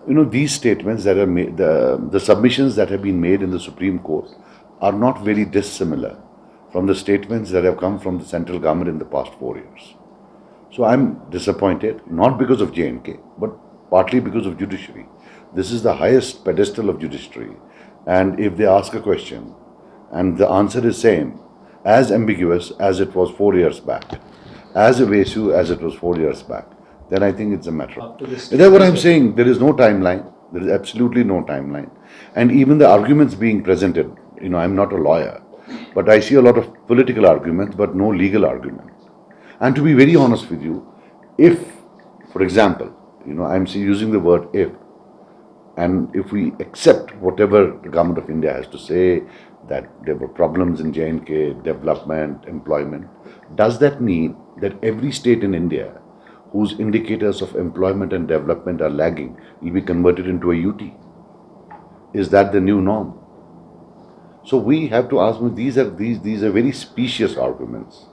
These statements that are made, the submissions that have been made in the Supreme Court are not very dissimilar from the statements that have come from the central government in the past 4 years. So I'm disappointed, not because of J&K, but partly because of judiciary. This is the highest pedestal of judiciary. And if they ask a question and the answer is same, as ambiguous as it was 4 years back, as evasive as it was 4 years back, then I think it's a matter. That's what I'm saying. There is no timeline. There is absolutely no timeline. And even the arguments being presented, I'm not a lawyer, but I see a lot of political arguments, but no legal argument. And to be very honest with you, if, for example, I'm using the word if, and if we accept whatever the government of India has to say, that there were problems in J&K, development, employment, does that mean that every state in India whose indicators of employment and development are lagging will be converted into a UT? Is that the new norm? So we have to ask, these are very specious arguments,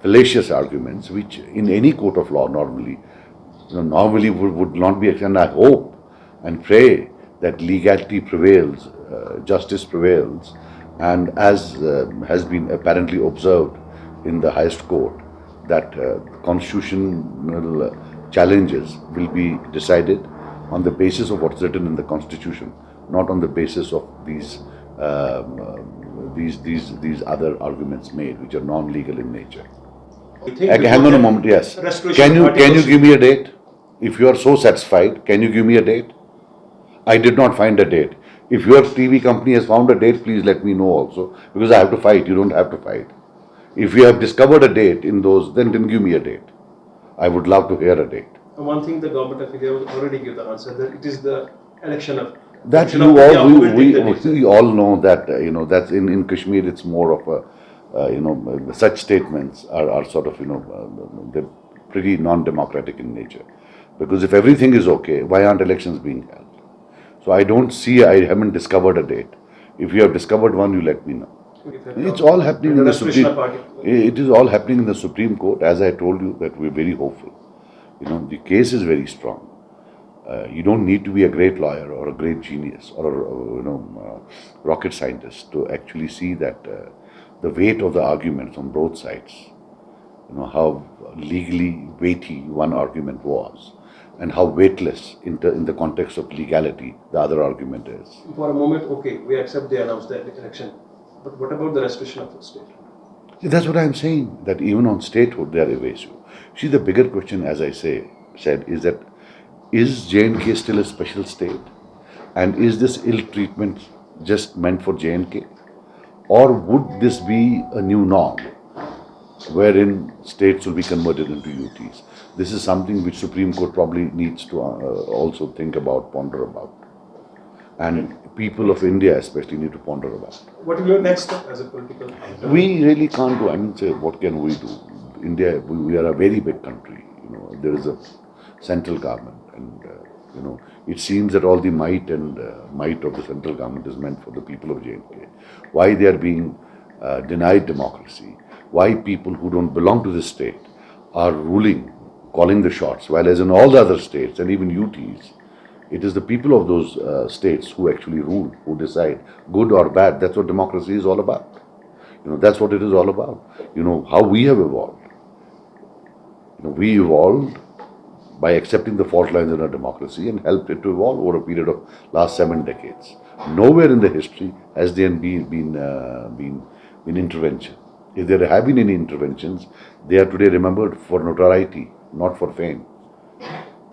fallacious arguments, which in any court of law normally would not be accepted. And I hope and pray that legality prevails, justice prevails, and as has been apparently observed in the highest court, that constitutional challenges will be decided on the basis of what's written in the Constitution, not on the basis of these other arguments made, which are non-legal in nature. Hang on a moment. Yes. Can you give me a date? If you are so satisfied, can you give me a date? I did not find a date. If your TV company has found a date, please let me know also, because I have to fight. You don't have to fight. If you have discovered a date in those, then give me a date. I would love to hear a date. One thing the government of India will already give the answer, that it is the election of. That we all know that that's in Kashmir. It's more of a such statements are sort of they're pretty non-democratic in nature, because if everything is okay, why aren't elections being held? So I haven't discovered a date. If you have discovered one, you let me know. It's all happening in the Supreme. It is all happening in the Supreme Court. As I told you, that we're very hopeful. The case is very strong. You don't need to be a great lawyer or a great genius or rocket scientist to actually see that the weight of the arguments on both sides. How legally weighty one argument was, and how weightless in the context of legality the other argument is. For a moment, okay, we accept they announced the election, but what about the restoration of the state? See, that's what I'm saying, that even on statehood they are evasive. See, the bigger question, as I said, is that is J&K still a special state? And is this ill treatment just meant for J&K? Or would this be a new norm, wherein states will be converted into UTs? This is something which Supreme Court probably needs to also think about, ponder about. And people of India especially need to ponder about. What will be your next step as a political? We really can't do. Say, what can we do? India, we are a very big country. There is a central government, and it seems that all the might of the central government is meant for the people of J&K. Why they are being denied democracy? Why people who don't belong to this state are ruling, calling the shots, while as in all the other states and even UTs, it is the people of those states who actually rule, who decide, good or bad. That's what democracy is all about. That's what it is all about. How we have evolved. We evolved by accepting the fault lines in our democracy and helped it to evolve over a period of last 7 decades. Nowhere in the history has there been intervention. If there have been any interventions, they are today remembered for notoriety, not for fame.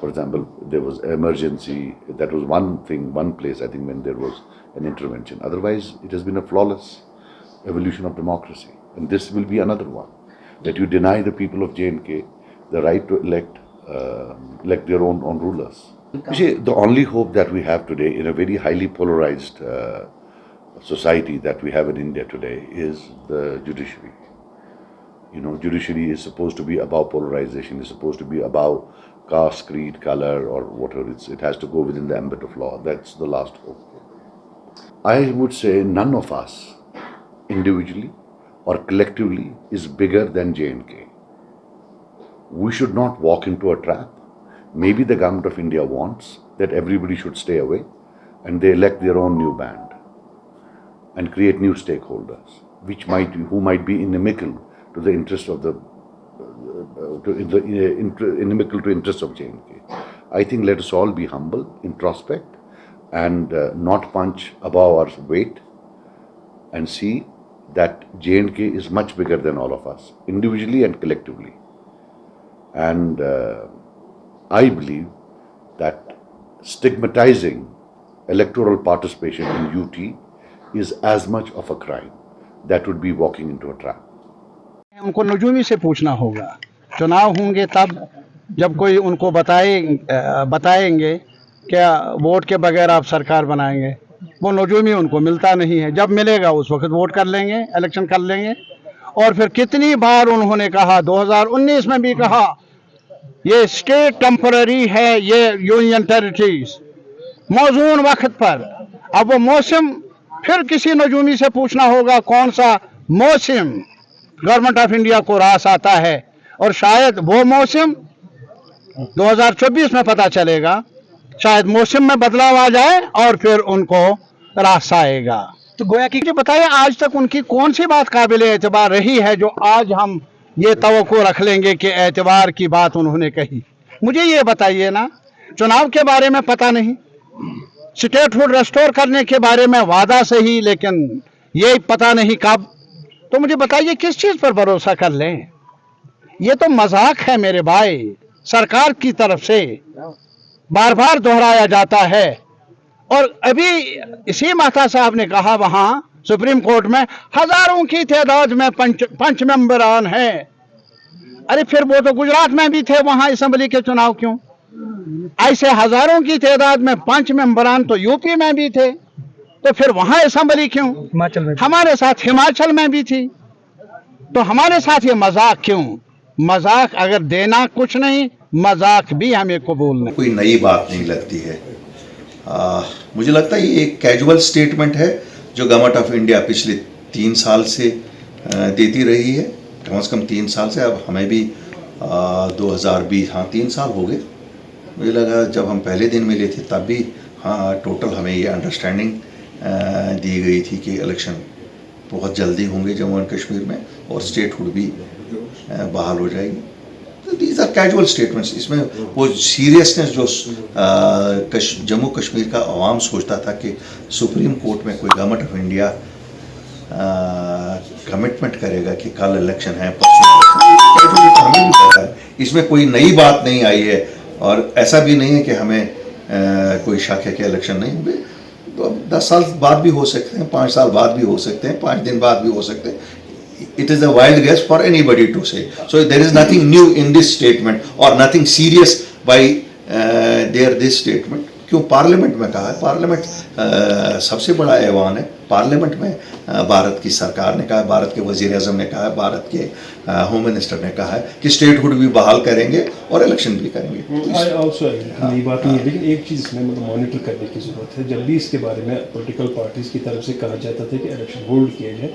For example, there was emergency. That was one thing, one place, I think, when there was an intervention. Otherwise, it has been a flawless evolution of democracy. And this will be another one, that you deny the people of J&K the right to elect their own rulers. You see, the only hope that we have today in a very highly polarized society that we have in India today is the judiciary. Judiciary is supposed to be above polarization, is supposed to be above caste, creed, color, or whatever. It has to go within the ambit of law. That's the last hope. I would say none of us, individually or collectively, is bigger than J&K. We should not walk into a trap. Maybe the government of India wants, that everybody should stay away, and they elect their own new band and create new stakeholders, who might be inimical to the interest of inimical to interests of J&K. I think let us all be humble, introspect, and not punch above our weight, and see that J&K is much bigger than all of us, individually and collectively. And I believe that stigmatizing electoral participation in UT is as much of a crime. That would be walking into a trap. उनको नजूमी से पूछना होगा, चुनाव होंगे तब जब कोई उनको बताएंगे क्या वोट के बगैर आप सरकार बनाएंगे। वो नजूमी उनको मिलता नहीं है, जब मिलेगा उस वक्त वोट कर लेंगे, इलेक्शन कर लेंगे। और फिर कितनी बार उन्होंने कहा, 2019 में भी कहा, ये स्टेट टेम्पररी है, ये यूनियन टेरिटरीज, मौजूद वक्त पर। अब वो मौसम फिर किसी नजूमी से पूछना होगा कौन सा मौसम गवर्नमेंट ऑफ इंडिया को रास आता है, और शायद वो मौसम 2024 में पता चलेगा, शायद मौसम में बदलाव आ जाए और फिर उनको रास आएगा। तो गोया कि बताइए आज तक उनकी कौन सी बात काबिल एतबार रही है जो आज हम ये तवक्को रख लेंगे कि एतबार की बात उन्होंने कही। मुझे ये बताइए ना, चुनाव के बारे में पता नहीं, स्टेटहुड रेस्टोर करने के बारे में वादा सही, लेकिन ये पता नहीं कब। तो मुझे बताइए किस चीज पर भरोसा कर लें। ये तो मजाक है मेरे भाई, सरकार की तरफ से बार बार दोहराया जाता है। और अभी इसी माता साहब ने कहा वहां सुप्रीम कोर्ट में हजारों की तादाद में पंच मेंबरान हैं। अरे फिर वो तो गुजरात में भी थे, वहां असेंबली के चुनाव क्यों? ऐसे हजारों की तादाद में पंच मेंबरान तो यूपी में भी थे, तो फिर वहां असेंबली क्यों? हिमाचल में, हमारे साथ हिमाचल में भी थी, तो हमारे साथ ये मजाक क्यों? मजाक अगर देना कुछ नहीं, मजाक भी हमें कबूल नहीं। कोई नई बात नहीं लगती है। मुझे लगता है ये एक कैजुअल स्टेटमेंट है जो गवर्नमेंट ऑफ इंडिया पिछले 3 साल से देती रही है, कम से कम 3 साल से। अब हमें भी 2020 3 साल हो गए। मुझे लगा जब हम पहले दिन मिले थे तब भी टोटल हमें ये अंडरस्टैंडिंग दी गई थी कि इलेक्शन बहुत जल्दी होंगे जम्मू एंड कश्मीर में और स्टेटहुड भी बहाल हो जाएगी। तो दीज आर कैजुअल स्टेटमेंट्स। इसमें वो सीरियसनेस जो जम्मू कश्मीर का अवाम सोचता था कि सुप्रीम कोर्ट में कोई गवर्नमेंट ऑफ इंडिया कमिटमेंट करेगा कि कल इलेक्शन है, परसों हमें भी पता है। इसमें कोई नई बात नहीं आई है, और ऐसा भी नहीं है कि हमें कोई शक है कि इलेक्शन नहीं होंगे। तो 10 साल बाद भी हो सकते हैं, 5 साल बाद भी हो सकते हैं, 5 दिन बाद भी हो सकते हैं। It is a wild guess for anybody to say. So there is nothing new in this statement or nothing serious by this statement. क्यों पार्लियामेंट में कहा है? पार्लियामेंट सबसे बड़ा ऐवान है। पार्लियामेंट में भारत की सरकार ने कहा है, भारत के वजीर आज़म ने कहा है, भारत के होम मिनिस्टर ने कहा है कि स्टेटहुड भी बहाल करेंगे और इलेक्शन भी करेंगे। नई बात नहीं है, लेकिन एक चीज़ इसमें मतलब मॉनिटर करने की ज़रूरत है। जब भी इसके बारे में पॉलिटिकल पार्टीज़ की तरफ से कहा जाता था कि इलेक्शन होल्ड किए जाए,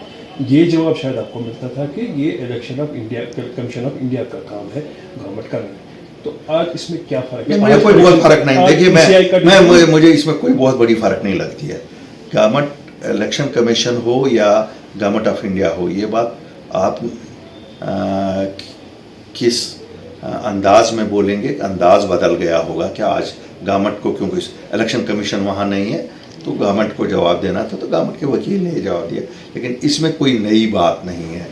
ये जवाब शायद आपको मिलता था कि ये election of India, commission of India का काम है, गवर्नमेंट का नहीं। तो आज इसमें क्या फर्क है? मुझे कोई बहुत फर्क नहीं। देखिए मुझे इसमें कोई बहुत बड़ी फर्क नहीं लगती है। गवर्नमेंट इलेक्शन कमीशन हो या गवर्नमेंट ऑफ इंडिया हो, ये बात आप किस अंदाज में बोलेंगे, अंदाज बदल गया होगा। क्या आज गवर्नमेंट को, क्योंकि इलेक्शन कमीशन वहाँ नहीं है तो गवर्नमेंट को जवाब देना था, तो गवर्नमेंट के वकील ने जवाब दिया। लेकिन इसमें कोई नई बात नहीं है,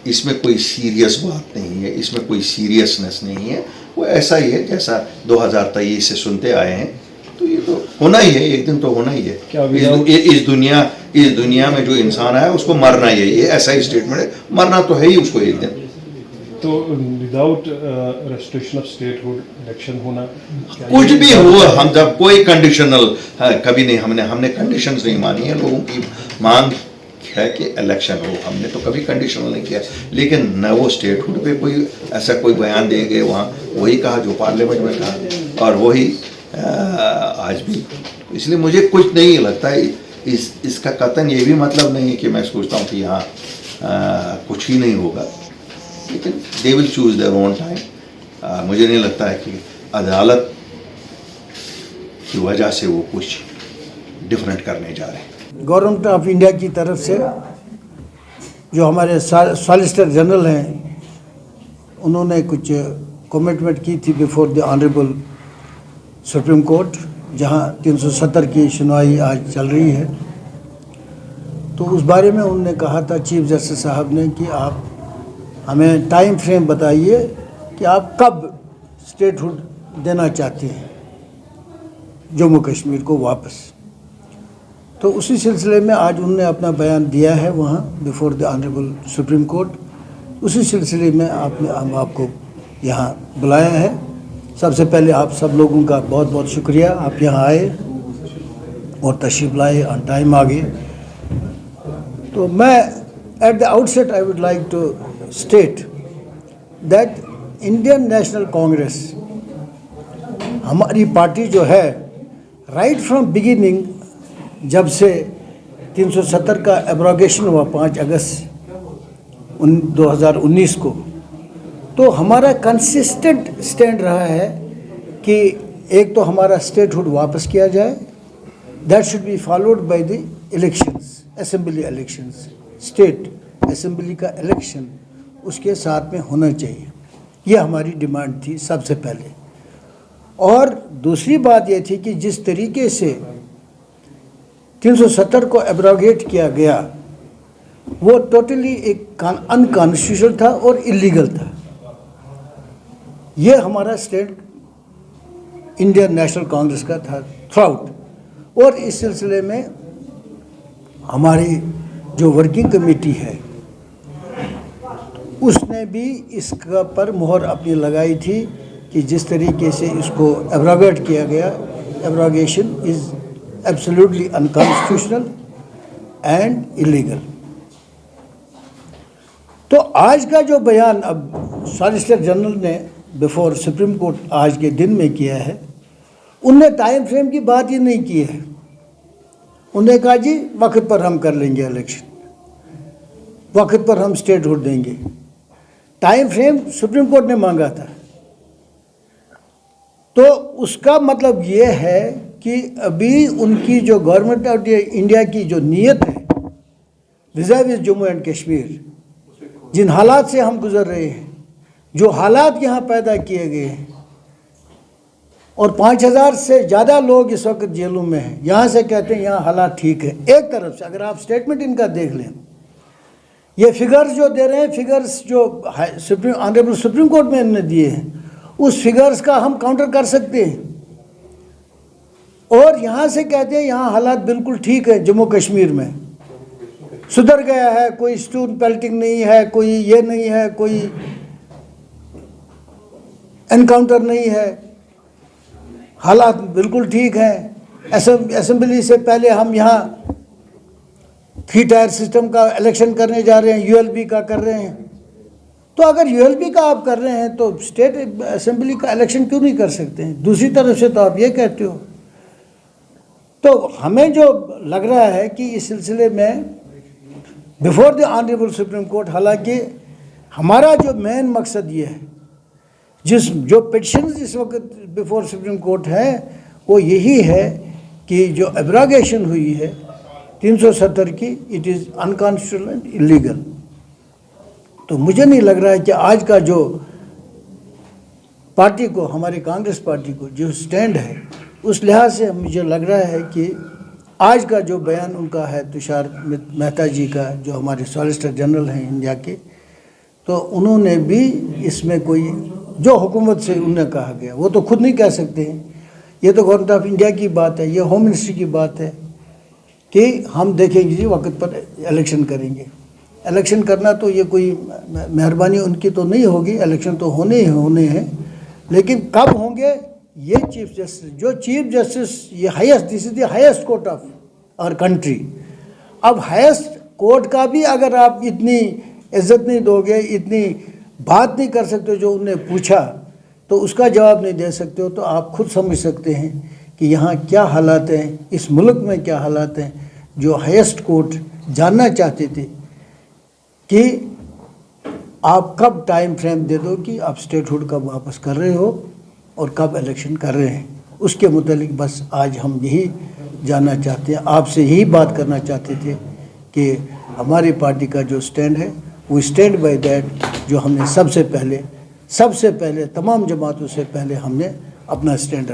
इसमें कोई सीरियस बात नहीं है, इसमें कोई सीरियसनेस नहीं है। वो ऐसा ही है जैसा 2023 से सुनते आए हैं। तो ये तो होना ही है, एक दिन तो होना ही है। इस दुनिया में जो इंसान है उसको मरना ही है, ये ऐसा ही स्टेटमेंट है, मरना तो है ही उसको एक दिन। तो without restriction of statehood election होना, कुछ भी हुआ, हम जब कोई कंडीशनल कभी नहीं, हमने कंडीशंस नहीं मानी है। लोगों की मांग है कि इलेक्शन हो, हमने तो कभी कंडीशनल नहीं किया। लेकिन न वो स्टेटहुड पे कोई ऐसा कोई बयान दे गए, वहाँ वही कहा जो पार्लियामेंट में कहा, और वही आज भी। इसलिए मुझे कुछ नहीं लगता है इसका कतन ये भी मतलब नहीं है कि मैं सोचता हूँ कि यहाँ कुछ ही नहीं होगा। लेकिन they will choose their own time. मुझे नहीं लगता है कि अदालत की वजह से वो कुछ डिफरेंट करने जा रहे हैं। गवर्नमेंट ऑफ इंडिया की तरफ से जो हमारे सॉलिसिटर जनरल हैं, उन्होंने कुछ कमिटमेंट की थी before the honourable supreme court, जहां 370 की सुनवाई आज चल रही है। तो उस बारे में उन्होंने कहा था चीफ जस्टिस साहब ने कि आप हमें टाइम फ्रेम बताइए कि आप कब स्टेटहुड देना चाहते हैं जम्मू कश्मीर को वापस। तो उसी सिलसिले में आज उन्होंने अपना बयान दिया है वहाँ before the honourable supreme court. उसी सिलसिले में हम आपको यहाँ बुलाया है। सबसे पहले आप सब लोगों का बहुत बहुत शुक्रिया, आप यहाँ आए और तशरीफ़ लाए, ऑन टाइम आ गए। तो मैं at the outset I would like to state that Indian National Congress, हमारी पार्टी जो है, राइट फ्रॉम बिगिनिंग, जब से 370 का एब्रोगेशन हुआ 5 अगस्त 2019 को, तो हमारा कंसिस्टेंट स्टैंड रहा है कि एक तो हमारा स्टेटहुड वापस किया जाए, that should be followed by the elections, assembly elections, state assembly का इलेक्शन उसके साथ में होना चाहिए। ये हमारी डिमांड थी सबसे पहले। और दूसरी बात ये थी कि जिस तरीके से 370 को एब्रोगेट किया गया वो टोटली एक अनकॉन्स्टिट्यूशनल था और इलीगल था। ये हमारा स्टैंड इंडियन नेशनल कांग्रेस का था थ्रूआउट। और इस सिलसिले में हमारी जो वर्किंग कमेटी है उसने भी इसका पर मुहर अपनी लगाई थी कि जिस तरीके से इसको एब्रोगेट किया गया, abrogation is absolutely unconstitutional and illegal. तो आज का जो बयान अब सॉलिसिटर जनरल ने बिफोर सुप्रीम कोर्ट आज के दिन में किया है, उनने टाइम फ्रेम की बात ही नहीं की है। उन्होंने कहा जी वक्त पर हम कर लेंगे इलेक्शन, वक्त पर हम स्टेटहुड देंगे। टाइम फ्रेम सुप्रीम कोर्ट ने मांगा था। तो उसका मतलब ये है कि अभी उनकी जो गवर्नमेंट ऑफ इंडिया की जो नीयत है विज़ाविज़ जम्मू एंड कश्मीर, जिन हालात से हम गुजर रहे हैं, जो हालात यहाँ पैदा किए गए हैं, और 5000 से ज़्यादा लोग इस वक्त जेलों में हैं। यहाँ से कहते हैं यहाँ हालात ठीक है। एक तरफ से अगर आप स्टेटमेंट इनका देख लें, ये फिगर्स जो दे रहे हैं, फिगर्स जो ऑनरेबल सुप्रीम कोर्ट में इन्होंने दिए हैं, उस फिगर्स का हम काउंटर कर सकते हैं। और यहाँ से कहते हैं यहाँ हालात बिल्कुल ठीक है, जम्मू कश्मीर में सुधर गया है, कोई स्टोन पेल्टिंग नहीं है, कोई ये नहीं है, कोई एनकाउंटर नहीं है, हालात बिल्कुल ठीक हैं। असेंबली से पहले हम यहाँ 3 टायर सिस्टम का इलेक्शन करने जा रहे हैं, यूएलबी का कर रहे हैं। तो अगर यूएलबी का आप कर रहे हैं तो स्टेट असेंबली का इलेक्शन क्यों नहीं कर सकते हैं? दूसरी तरफ से तो आप ये कहते हो। तो हमें जो लग रहा है कि इस सिलसिले में before the honourable supreme court, हालांकि हमारा जो मेन मकसद ये है, जो पिटिशन इस वक्त बिफोर सुप्रीम कोर्ट है, वो यही है कि जो एब्रोगेशन हुई है 370 की, it is unconstitutional and illegal. तो मुझे नहीं लग रहा है कि आज का जो पार्टी को, हमारे कांग्रेस पार्टी को जो स्टैंड है, उस लिहाज से मुझे लग रहा है कि आज का जो बयान उनका है तुषार मेहता जी का, जो हमारे सॉलिसिटर जनरल हैं इंडिया के, तो उन्होंने भी इसमें कोई जो हुकूमत से उन्हें कहा गया वो तो खुद नहीं कह सकते हैं। ये तो गवर्नमेंट ऑफ इंडिया की बात है, ये होम मिनिस्ट्री की बात है कि हम देखेंगे जी वक्त पर इलेक्शन करेंगे। इलेक्शन करना तो ये कोई मेहरबानी उनकी तो नहीं होगी, इलेक्शन तो होने ही होने हैं, लेकिन कब होंगे ये चीफ जस्टिस, जो चीफ जस्टिस, ये highest, this is the highest court of our country. अब हाईएस्ट कोर्ट का भी अगर आप इतनी इज्जत नहीं दोगे, इतनी बात नहीं कर सकते जो उन्हें पूछा, तो उसका जवाब नहीं दे सकते हो, तो आप खुद समझ सकते हैं कि यहाँ क्या हालात हैं, इस मुल्क में क्या हालात हैं। जो हाईएस्ट कोर्ट जानना चाहते थे कि आप कब टाइम फ्रेम दे दो कि आप स्टेटहुड कब वापस कर रहे हो और कब इलेक्शन कर रहे हैं, उसके मुतालिक बस आज हम यही जानना चाहते हैं, आपसे यही बात करना चाहते थे कि हमारी पार्टी का जो स्टैंड है वो स्टैंड बाय दैट, जो हमने सबसे पहले तमाम जमातों से पहले हमने अपना स्टैंड रखा।